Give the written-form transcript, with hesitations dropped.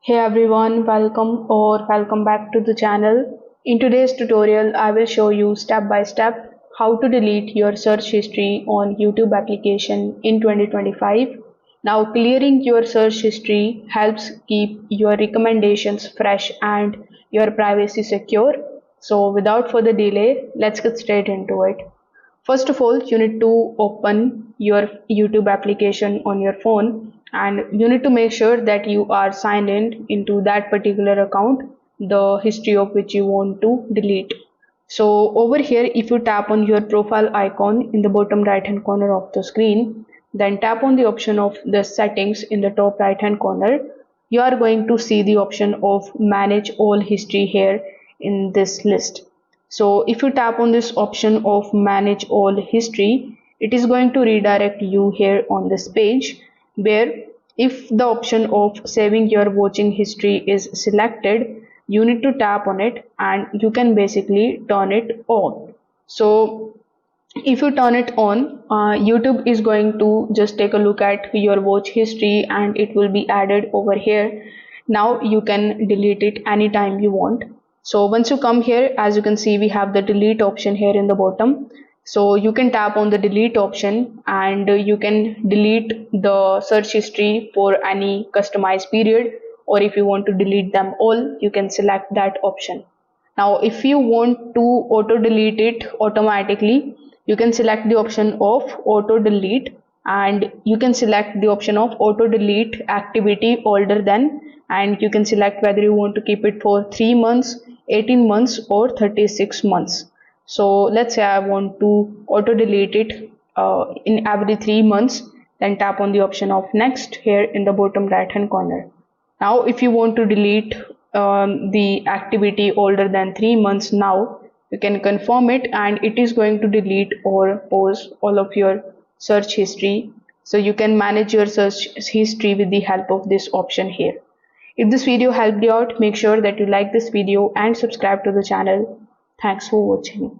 Hey everyone, welcome back to the channel. In today's tutorial, I will show you step by step how to delete your search history on YouTube application in 2025. Now, clearing your search history helps keep your recommendations fresh and your privacy secure. So, without further delay, let's get straight into it. First of all, you need to open your YouTube application on your phone and you need to make sure that you are signed in into that particular account, the history of which you want to delete. So over here, if you tap on your profile icon in the bottom right hand corner of the screen, then tap on the option of the settings in the top right hand corner. You are going to see the option of manage all history here in this list. So if you tap on this option of manage all history, it is going to redirect you here on this page where if the option of saving your watching history is selected, you need to tap on it and you can basically turn it on. So if you turn it on, YouTube is going to just take a look at your watch history and it will be added over here. Now you can delete it anytime you want. So once you come here, as you can see, we have the delete option here in the bottom. So you can tap on the delete option and you can delete the search history for any customized period, or if you want to delete them all, you can select that option. Now if you want to auto delete it automatically, you can select the option of auto delete and you can select the option of auto delete activity older than, and you can select whether you want to keep it for 3 months, 18 months or 36 months. So let's say I want to auto delete it in every 3 months, then tap on the option of next here in the bottom right hand corner. Now if you want to delete the activity older than 3 months, now you can confirm it and it is going to delete or pause all of your search history. So you can manage your search history with the help of this option here. If this video helped you out, make sure that you like this video and subscribe to the channel. Thanks for watching.